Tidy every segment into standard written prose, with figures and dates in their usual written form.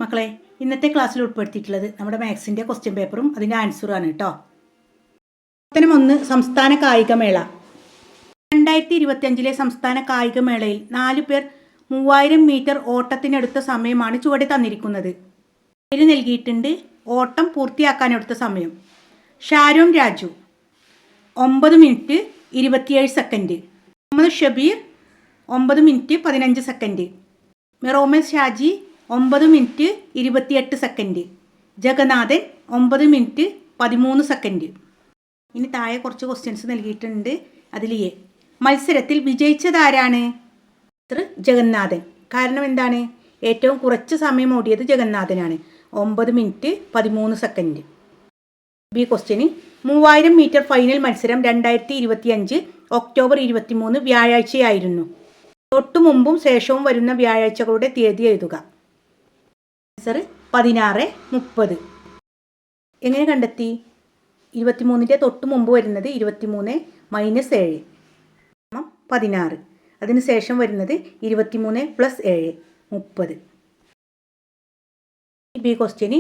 മക്കളെ, ഇന്നത്തെ ക്ലാസ്സിൽ ഉൾപ്പെടുത്തിയിട്ടുള്ളത് നമ്മുടെ മാത്സിൻ്റെ ക്വസ്റ്റ്യൻ പേപ്പറും അതിൻ്റെ ആൻസറുമാണ് കേട്ടോ. പ്രവർത്തനം 1, സംസ്ഥാന കായികമേള. 2025 സംസ്ഥാന കായികമേളയിൽ 4 പേർ 3000 മീറ്റർ ഓട്ടത്തിനെടുത്ത സമയമാണ് ചുവടെ തന്നിരിക്കുന്നത്. പേര് നൽകിയിട്ടുണ്ട്. ഓട്ടം പൂർത്തിയാക്കാനെടുത്ത സമയം: Sharon Raju 9 minute 27 second, Muhammad Shabeer 9 minute 15 second, Meromal Shaji 9 minute 28 second, Jagannathan 9 minute 13 second. ഇനി താഴെ കുറച്ച് ക്വസ്റ്റ്യൻസ് നൽകിയിട്ടുണ്ട്. അതിൽ മത്സരത്തിൽ വിജയിച്ചതാരാണ്? ജഗന്നാഥൻ. കാരണം എന്താണ്? ഏറ്റവും കുറച്ച് സമയം ഓടിയത് ജഗന്നാഥനാണ്, 9 minute 13 second. B question 3000 metre final മത്സരം 2025 ഒക്ടോബർ 23 വ്യാഴാഴ്ചയായിരുന്നു. തൊട്ടു മുമ്പും ശേഷവും വരുന്ന വ്യാഴാഴ്ചകളുടെ തീയതി എഴുതുക. ആൻസർ 16, 30. എങ്ങനെ കണ്ടെത്തി? 23ൻ്റെ തൊട്ട് മുമ്പ് വരുന്നത് 23 - 7 16. അതിന് ശേഷം വരുന്നത് 23 + 7 30. ബി ക്വസ്റ്റ്യന്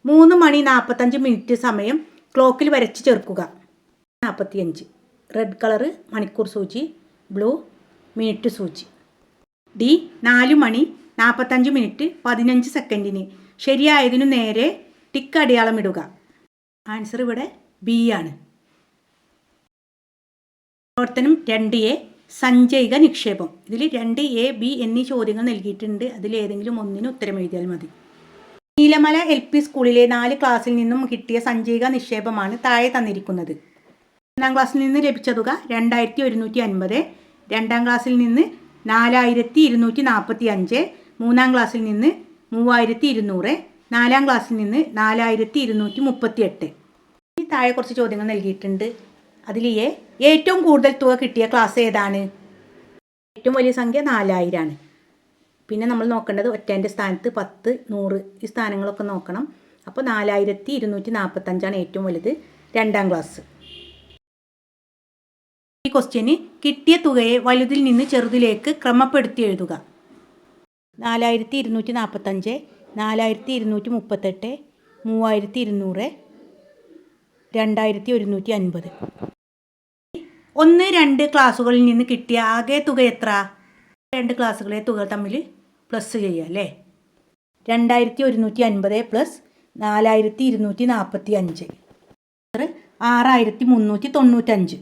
3 മണി 45 മിനിറ്റ് സമയം ക്ലോക്കിൽ വരച്ച് ചേർക്കുക. 45. റെഡ് കളറ് മണിക്കൂർ സൂചി, ബ്ലൂ മിനിറ്റ് സൂചി. ഡി 4 മണി 45 മിനിറ്റ് 15 സെക്കൻഡിന് ശരിയായതിനു നേരെ ടിക്ക് അടയാളം ഇടുക. ആൻസർ ഇവിടെ ബി ആണ്. പ്രവർത്തനം 2A, സഞ്ചയിക നിക്ഷേപം. ഇതിൽ 2A, B എന്നീ ചോദ്യങ്ങൾ നൽകിയിട്ടുണ്ട്. അതിലേതെങ്കിലും ഒന്നിന് ഉത്തരം എഴുതിയാൽ മതി. നീലമല LP സ്കൂളിലെ 4 ക്ലാസ്സിൽ നിന്നും കിട്ടിയ സഞ്ചയിക നിക്ഷേപമാണ് താഴെ തന്നിരിക്കുന്നത്. 1-ാം ക്ലാസ്സിൽ നിന്ന് ലഭിച്ച തുക 2150, 2-ാം ക്ലാസ്സിൽ നിന്ന് 4245, 3-ാം ക്ലാസ്സിൽ നിന്ന് 3200, 4-ാം ക്ലാസ്സിൽ നിന്ന് 4238. ഈ താഴെ കുറച്ച് ചോദ്യങ്ങൾ നൽകിയിട്ടുണ്ട്. അതിൽ ഏറ്റവും കൂടുതൽ തുക കിട്ടിയ ക്ലാസ് ഏതാണ്? ഏറ്റവും വലിയ സംഖ്യ 4000 ആണ്. പിന്നെ നമ്മൾ നോക്കേണ്ടത് ഒറ്റേൻ്റെ സ്ഥാനത്ത് 10, 100 ഈ സ്ഥാനങ്ങളൊക്കെ നോക്കണം. അപ്പോൾ 4245 ഏറ്റവും വലുത്, 2-ാം ക്ലാസ്. ഈ ക്വസ്റ്റ്യന് കിട്ടിയ തുകയെ വലുതിൽ നിന്ന് ചെറുതിലേക്ക് ക്രമപ്പെടുത്തി എഴുതുക. 4245, 4238, 3200, 2150. 1, 2 ക്ലാസ്സുകളിൽ നിന്ന് കിട്ടിയ ആകെ തുക എത്ര? 2 ക്ലാസ്സുകളെ തുക തമ്മിൽ പ്ലസ് ചെയ്യുക അല്ലേ. 2150 + 4245 6395.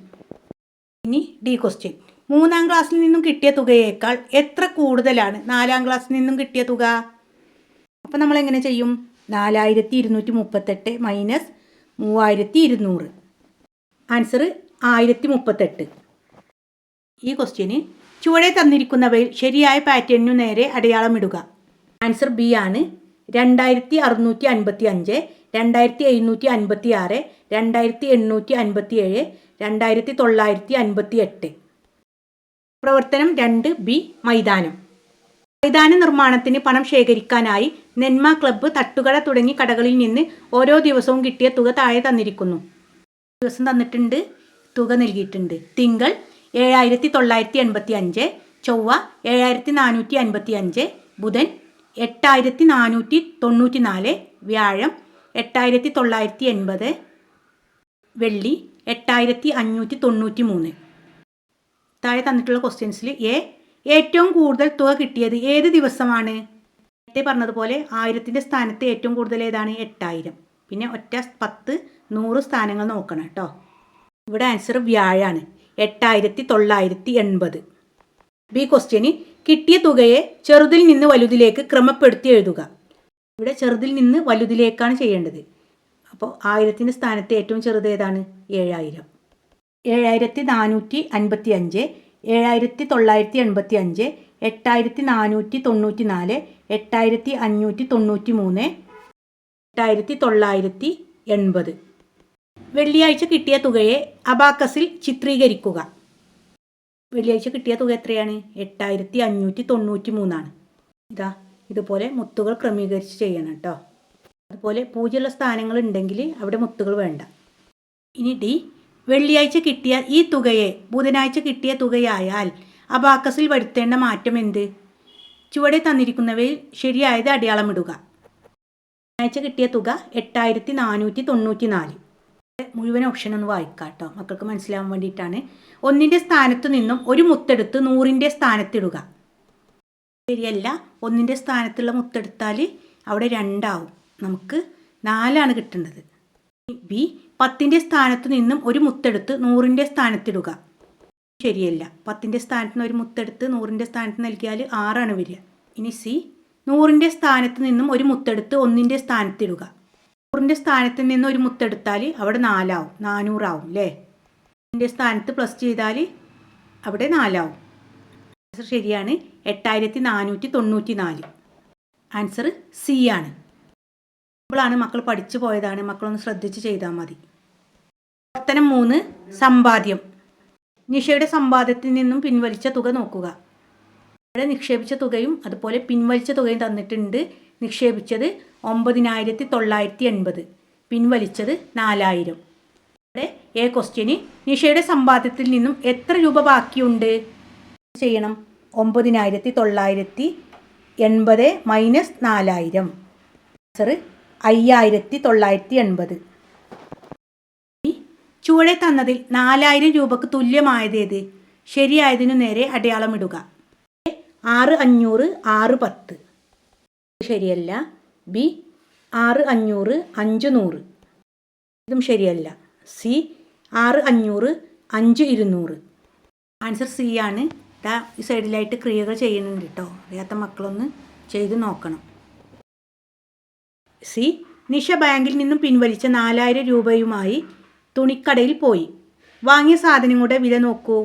ഇനി ഡി ക്വസ്റ്റ്യൻ. 3-ാം ക്ലാസ്സിൽ നിന്നും കിട്ടിയ തുകയേക്കാൾ എത്ര കൂടുതലാണ് 4-ാം ക്ലാസ്സിൽ നിന്നും കിട്ടിയ തുക? അപ്പോൾ നമ്മൾ എങ്ങനെ ചെയ്യും? 4238 - 3200. ആൻസർ 1038. ഈ ക്വസ്റ്റ്യന് ചുവടെ തന്നിരിക്കുന്നവയിൽ ശരിയായ പാറ്റേണിനു നേരെ അടയാളം ഇടുക. ആൻസർ ബി ആണ്. 2655, 2756, 2857, 2958. പ്രവർത്തനം 2B, മൈതാനം. മൈതാന നിർമ്മാണത്തിന് പണം ശേഖരിക്കാനായി നെന്മ ക്ലബ്ബ്, തട്ടുകട തുടങ്ങി കടകളിൽ നിന്ന് ഓരോ ദിവസവും കിട്ടിയ തുക താഴെ തന്നിരിക്കുന്നു. ദിവസം തന്നിട്ടുണ്ട്, തുക നൽകിയിട്ടുണ്ട്. തിങ്കൾ 7985, ചൊവ്വ 7455, ബുധൻ 8494, വ്യാഴം 8980, വെള്ളി 8593. താഴെ തന്നിട്ടുള്ള ക്വസ്റ്റ്യൻസിൽ ഏറ്റവും കൂടുതൽ തുക കിട്ടിയത് ഏത് ദിവസമാണ്? നേരത്തെ പറഞ്ഞതുപോലെ 1000ൻ്റെ സ്ഥാനത്ത് ഏറ്റവും കൂടുതൽ ഏതാണ്? 8000. പിന്നെ ഒറ്റ 10, 100 സ്ഥാനങ്ങൾ നോക്കണം കേട്ടോ. ഇവിടെ ആൻസർ വ്യാഴാണ്, 8980. ബി ക്വസ്റ്റ്യന് കിട്ടിയ തുകയെ ചെറുതിൽ നിന്ന് വലുതിലേക്ക് ക്രമപ്പെടുത്തി എഴുതുക. ഇവിടെ ചെറുതിൽ നിന്ന് വലുതിലേക്കാണ് ചെയ്യേണ്ടത്. അപ്പോൾ 1000ൻ്റെ സ്ഥാനത്ത് ഏറ്റവും ചെറുത് ഏതാണ്? 7000. 7455, 7985, 8494, 8593, 8980. വെള്ളിയാഴ്ച കിട്ടിയ തുകയെ അബാക്കസിൽ ചിത്രീകരിക്കുക. വെള്ളിയാഴ്ച കിട്ടിയ തുക എത്രയാണ്? 8593 ആണ്. ഇതുപോലെ മുത്തുകൾ ക്രമീകരിച്ച് ചെയ്യണം കേട്ടോ. അതുപോലെ പൂജ്യമുള്ള സ്ഥാനങ്ങൾ ഉണ്ടെങ്കിൽ അവിടെ മുത്തുകൾ വേണ്ട. ഇനി ഡി, വെള്ളിയാഴ്ച കിട്ടിയ ഈ തുകയെ ബുധനാഴ്ച കിട്ടിയ തുകയായാൽ അബാക്കസിൽ വരുത്തേണ്ട മാറ്റം എന്ത്? ചുവടെ തന്നിരിക്കുന്നവയിൽ ശരിയായത് അടയാളമിടുക. ശനിയാഴ്ച കിട്ടിയ തുക 8494. മുഴുവൻ ഓപ്ഷൻ ഒന്ന് വായിക്കാം കേട്ടോ, മക്കൾക്ക് മനസ്സിലാവാൻ വേണ്ടിയിട്ടാണ്. 1ൻ്റെ സ്ഥാനത്ത് നിന്നും ഒരു മുത്തെടുത്ത് 100ൻ്റെ സ്ഥാനത്തിടുക. ശരിയല്ല. 1ൻ്റെ സ്ഥാനത്തുള്ള മുത്തെടുത്താൽ അവിടെ 2 ആവും, നമുക്ക് 4 കിട്ടേണ്ടത്. ബി, 10ൻ്റെ സ്ഥാനത്ത് നിന്നും ഒരു മുത്തെടുത്ത് 100ൻ്റെ സ്ഥാനത്തിടുക. ശരിയല്ല. 10ൻ്റെ സ്ഥാനത്ത് നിന്ന് ഒരു മുത്തെടുത്ത് 100ൻ്റെ സ്ഥാനത്ത് നൽകിയാൽ 6 വരിക. ഇനി സി, 100ൻ്റെ സ്ഥാനത്ത് നിന്നും ഒരു മുത്തെടുത്ത് 1ൻ്റെ സ്ഥാനത്തിടുക. 100ൻ്റെ സ്ഥാനത്ത് നിന്ന് ഒരു മുത്തെടുത്താൽ അവിടെ 4 ആവും, 400 ആവും അല്ലേ. 1ൻ്റെ സ്ഥാനത്ത് പ്ലസ് ചെയ്താൽ അവിടെ 4 ആവും. ആൻസർ ശരിയാണ്, 8494. ആൻസർ സി ആണ്. ഇപ്പോഴാണ് മക്കൾ പഠിച്ചു പോയതാണ്, മക്കളൊന്ന് ശ്രദ്ധിച്ച് ചെയ്താൽ മതി. പ്രവർത്തനം 3, സമ്പാദ്യം. നിഷയുടെ സമ്പാദ്യത്തിൽ നിന്നും പിൻവലിച്ച തുക നോക്കുക. ഇവിടെ നിക്ഷേപിച്ച തുകയും അതുപോലെ പിൻവലിച്ച തുകയും തന്നിട്ടുണ്ട്. നിക്ഷേപിച്ചത് 9980, പിൻവലിച്ചത് 4000. ഇവിടെ എ ക്വസ്റ്റ്യന് നിഷയുടെ സമ്പാദ്യത്തിൽ നിന്നും എത്ര രൂപ ബാക്കിയുണ്ട് ചെയ്യണം. 9980 മൈനസ് 4000. ആൻസർ 5980. ചുവടെ തന്നതിൽ 4000 രൂപക്ക് തുല്യമായതേത്? ശരിയായതിനു നേരെ അടയാളമിടുക. 6500, 610. ശരിയല്ല. ബി, 6500, 500. ഇതും ശരിയല്ല. സി, 6500, 5200. ആൻസർ സി ആണ്. ഈ സൈഡിലായിട്ട് ക്രിയകൾ ചെയ്യുന്നുണ്ട് കേട്ടോ, അറിയാത്ത മക്കളൊന്ന് ചെയ്ത് നോക്കണം. സി, നിഷ ബാങ്കിൽ നിന്നും പിൻവലിച്ച 4000 രൂപയുമായി തുണിക്കടയിൽ പോയി. വാങ്ങിയ സാധനങ്ങളുടെ വില നോക്കൂ.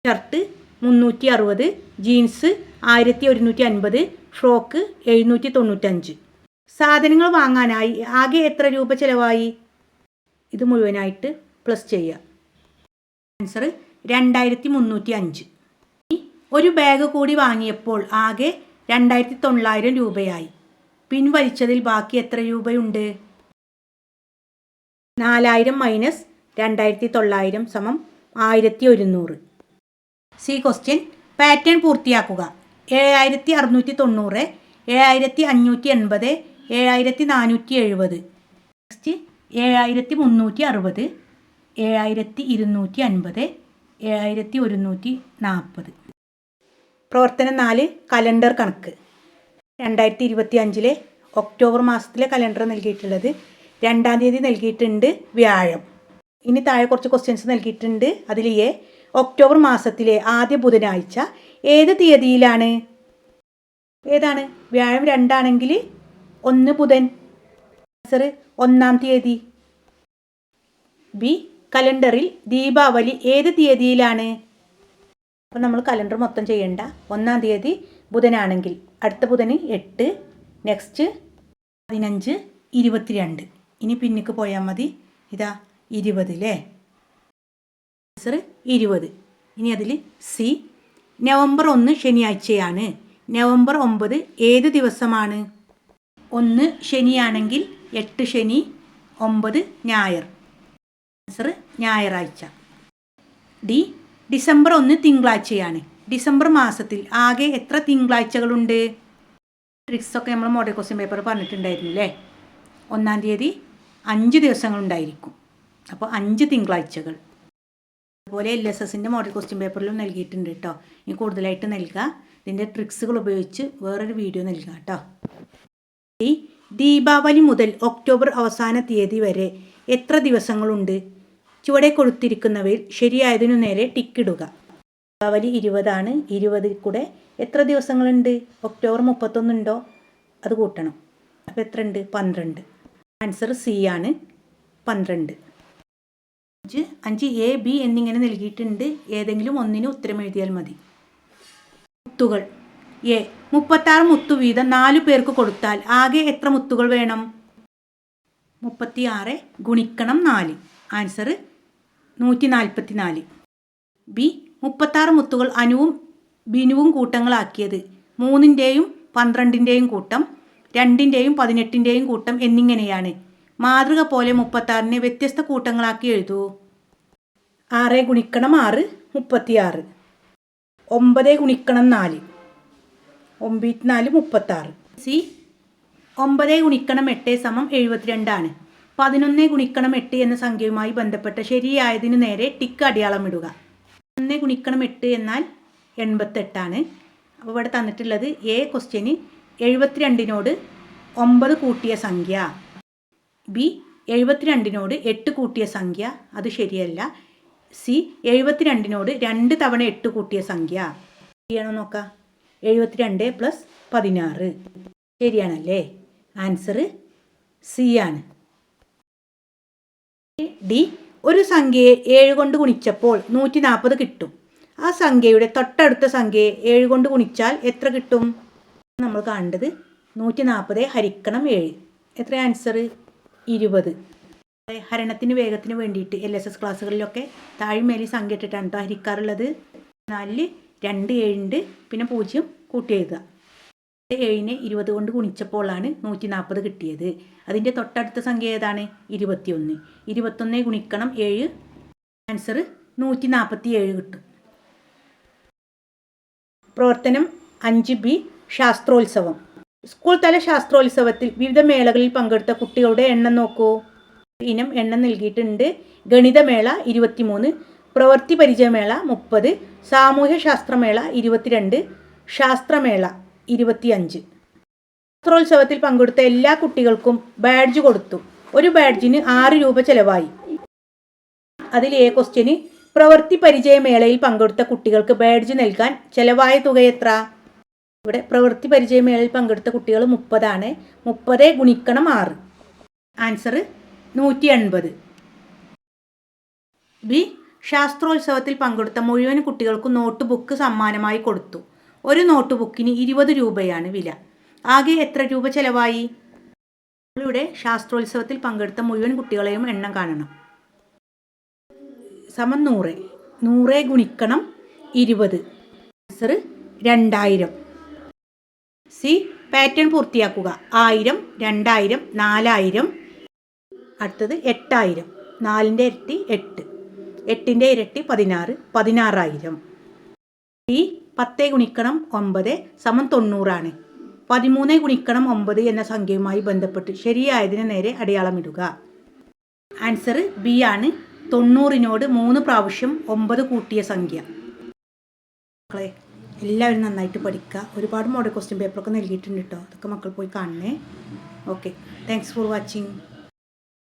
Shirt 360, jeans 1150, frock 795. സാധനങ്ങൾ വാങ്ങാനായി ആകെ എത്ര രൂപ ചിലവായി? ഇത് മുഴുവനായിട്ട് പ്ലസ് ചെയ്യുക. ആൻസർ 2305. ഒരു ബാഗ് കൂടി വാങ്ങിയപ്പോൾ ആകെ 2900 രൂപയായി. പിൻവലിച്ചതിൽ ബാക്കി എത്ര രൂപയുണ്ട്? 4000 മൈനസ് 2900 സമം 1100. C question. പാറ്റേൺ പൂർത്തിയാക്കുക. 7690, 7580, 7470. നെക്സ്റ്റ് 7360, 7250, 7140. പ്രവർത്തനം 4, കലണ്ടർ കണക്ക്. 2025 ഒക്ടോബർ മാസത്തിലെ കലണ്ടർ നൽകിയിട്ടുള്ളത്. 2-ാം തീയതി നൽകിയിട്ടുണ്ട് വ്യാഴം. ഇനി താഴെ കുറച്ച് ക്വസ്റ്റ്യൻസ് നൽകിയിട്ടുണ്ട്. അതിൽ എ, ഒക്ടോബർ മാസത്തിലെ ആദ്യ ബുധനാഴ്ച ഏത് തീയതിയിലാണ്? ഏതാണ്? വ്യാഴം 2 ആണെങ്കിൽ 1 ബുധൻ. ആൻസർ 1-ാം തീയതി. ബി, കലണ്ടറിൽ ദീപാവലി ഏത് തീയതിയിലാണ്? അപ്പോൾ നമ്മൾ കലണ്ടർ മൊത്തം ചെയ്യേണ്ട. 1-ാം തീയതി ബുധനാണെങ്കിൽ അടുത്ത ബുധന് 8, നെക്സ്റ്റ് 15, 22. ഇനി പിന്നിക്ക് പോയാൽ മതി. ഇതാ 20 അല്ലേ. ആൻസർ 20. ഇനി അതിൽ സി, നവംബർ 1 ശനിയാഴ്ചയാണ്. നവംബർ 9 ഏത് ദിവസമാണ്? 1 ശനിയാണെങ്കിൽ 8 ശനി, 9 ഞായർ. ആൻസർ ഞായറാഴ്ച. ഡി, ഡിസംബർ 1 തിങ്കളാഴ്ചയാണ്. ഡിസംബർ മാസത്തിൽ ആകെ എത്ര തിങ്കളാഴ്ചകളുണ്ട്? ട്രിക്സൊക്കെ നമ്മൾ മോഡൽ ക്വസ്റ്റ്യൻ പേപ്പർ പറഞ്ഞിട്ടുണ്ടായിരുന്നു അല്ലേ. 1-ാം തീയതി 5 ദിവസങ്ങളുണ്ടായിരിക്കും. അപ്പോൾ 5 തിങ്കളാഴ്ചകൾ. അതുപോലെ LSSൻ്റെ മോഡൽ ക്വസ്റ്റ്യൻ പേപ്പറിലും നൽകിയിട്ടുണ്ട് കേട്ടോ. ഇനി കൂടുതലായിട്ട് നൽകുക. ഇതിൻ്റെ ട്രിക്സുകൾ ഉപയോഗിച്ച് വേറൊരു വീഡിയോ നൽകുക കേട്ടോ. ഈ ദീപാവലി മുതൽ ഒക്ടോബർ അവസാന തീയതി വരെ എത്ര ദിവസങ്ങളുണ്ട്? ചുവടെ കൊടുത്തിരിക്കുന്നവയിൽ ശരിയായതിനു നേരെ ടിക്കിടുക. ദീപാവലി 20 ആണ്. 20 കൂടെ എത്ര ദിവസങ്ങളുണ്ട്? ഒക്ടോബർ 31 ഉണ്ടോ? അത് കൂട്ടണം. അപ്പോൾ എത്ര ഉണ്ട്? 12. ആൻസർ സി ആണ്, 12. 5 എ, ബി എന്നിങ്ങനെ നൽകിയിട്ടുണ്ട്. ഏതെങ്കിലും ഒന്നിന് ഉത്തരം എഴുതിയാൽ മതി. മുത്തുകൾ. എ, 36 മുത്തു വീതം 4 പേർക്ക് കൊടുത്താൽ ആകെ എത്ര മുത്തുകൾ വേണം? 36 ഗുണിക്കണം 4. ആൻസർ 144. ബി, 36 മുത്തുകൾ അനുവും ബിനുവും കൂട്ടങ്ങളാക്കിയത് 3-ൻ്റെയും 12-ൻ്റെയും കൂട്ടം, 2-ൻ്റെയും 18-ൻ്റെയും കൂട്ടം എന്നിങ്ങനെയാണ്. മാതൃക പോലെ 36നെ വ്യത്യസ്ത കൂട്ടങ്ങളാക്കി എഴുതൂ. 6 ഗുണിക്കണം 6, 36. 9 ഗുണിക്കണം 4, 9 4 36. സി, 9 ഗുണിക്കണം 8 സമം 72 ആണ്. 11 ഗുണിക്കണം 8 എന്ന സംഖ്യയുമായി ബന്ധപ്പെട്ട ശരിയായതിനു നേരെ ടിക്ക് അടയാളം ഇടുക. 1 ഗുണിക്കണം 8 എന്നാൽ 88 ആണ്. അപ്പോൾ ഇവിടെ തന്നിട്ടുള്ളത് എ ക്വസ്റ്റ്യന് 72നോട് 9 കൂട്ടിയ സംഖ്യ, ബി 72നോട് 8 കൂട്ടിയ സംഖ്യ, അത് ശരിയല്ല. സി 72നോട് 2 തവണ 8 കൂട്ടിയ സംഖ്യ. ശരിയാണോ നോക്കാം. 72 + 16 ശരിയാണല്ലേ. ആൻസർ സി ആണ്. ഡി, ഒരു സംഖ്യയെ 7 കൊണ്ട് ഗുണിച്ചപ്പോൾ 140 കിട്ടും. ആ സംഖ്യയുടെ തൊട്ടടുത്ത സംഖ്യയെ 7 കൊണ്ട് ഗുണിച്ചാൽ എത്ര കിട്ടും? നമ്മൾ കാണേണ്ടത് 140 ഹരിക്കണം 7. എത്ര ആൻസർ? 20. ഹരണത്തിന് വേഗത്തിന് വേണ്ടിയിട്ട് LSS ക്ലാസ്സുകളിലൊക്കെ താഴെ മേലെ സംഖ്യ ഇട്ടിട്ടാണ് കേട്ടോ ഹരിക്കാറുള്ളത്. 4 2 7 ഉണ്ട്, പിന്നെ 0 കൂട്ടി എഴുതുക. 7നെ 20 കൊണ്ട് ഗുണിച്ചപ്പോഴാണ് 140 കിട്ടിയത്. അതിൻ്റെ തൊട്ടടുത്ത സംഖ്യ ഏതാണ്? 21. 21 ഗുണിക്കണം 7, ആൻസർ 147 കിട്ടും. പ്രവർത്തനം 5B, ശാസ്ത്രോത്സവം. സ്കൂൾ തല ശാസ്ത്രോത്സവത്തിൽ വിവിധ മേളകളിൽ പങ്കെടുത്ത കുട്ടികളുടെ എണ്ണം നോക്കൂ. ഇനം എണ്ണം നൽകിയിട്ടുണ്ട്. ഗണിതമേള 23, പ്രവൃത്തി പരിചയമേള 30, സാമൂഹ്യ ശാസ്ത്രമേള 22, ശാസ്ത്രമേള 25. ശാസ്ത്രോത്സവത്തിൽ പങ്കെടുത്ത എല്ലാ കുട്ടികൾക്കും ബാഡ്ജ് കൊടുത്തു. ഒരു ബാഡ്ജിന് 6 രൂപ ചെലവായി. അതിൽ എ ക്വസ്റ്റ്യന് പ്രവൃത്തി പരിചയമേളയിൽ പങ്കെടുത്ത കുട്ടികൾക്ക് ബാഡ്ജ് നൽകാൻ ചെലവായ തുക എത്ര? ഇവിടെ പ്രവൃത്തി പരിചയമേളയിൽ പങ്കെടുത്ത കുട്ടികൾ 30 ആണ്. 30 ഗുണിക്കണം 6, ആൻസർ 180. ബി, ശാസ്ത്രോത്സവത്തിൽ പങ്കെടുത്ത മുഴുവൻ കുട്ടികൾക്കും നോട്ട് ബുക്ക് സമ്മാനമായി കൊടുത്തു. ഒരു നോട്ട് ബുക്കിന് 20 രൂപയാണ് വില. ആകെ എത്ര രൂപ ചെലവായി? ഇവിടെ ശാസ്ത്രോത്സവത്തിൽ പങ്കെടുത്ത മുഴുവൻ കുട്ടികളെയും എണ്ണം കാണണം. സമം 100. 100 ഗുണിക്കണം 20, ആൻസർ 2000. സി, പാറ്റേൺ പൂർത്തിയാക്കുക. 1000, 2000, 4000, അടുത്തത് 8000. 4ൻ്റെ ഇരട്ടി 8, 8ൻ്റെ ഇരട്ടി 16, 16000. ഡി, 10 ഗുണിക്കണം 9 സമം 90 ആണ്. 13 ഗുണിക്കണം 9 എന്ന സംഖ്യയുമായി ബന്ധപ്പെട്ട് ശരിയായതിന് നേരെ അടയാളമിടുക. ആൻസർ ബി ആണ്. 90നോട് 3 പ്രാവശ്യം 9 കൂട്ടിയ സംഖ്യ. മക്കളെ എല്ലാവരും നന്നായിട്ട് പഠിക്കുക. ഒരുപാട് മോഡൽ ക്വസ്റ്റ്യൻ പേപ്പറൊക്കെ നൽകിയിട്ടുണ്ട് കേട്ടോ. അതൊക്കെ മക്കൾ പോയി കാണണേ. Okay, thanks for watching.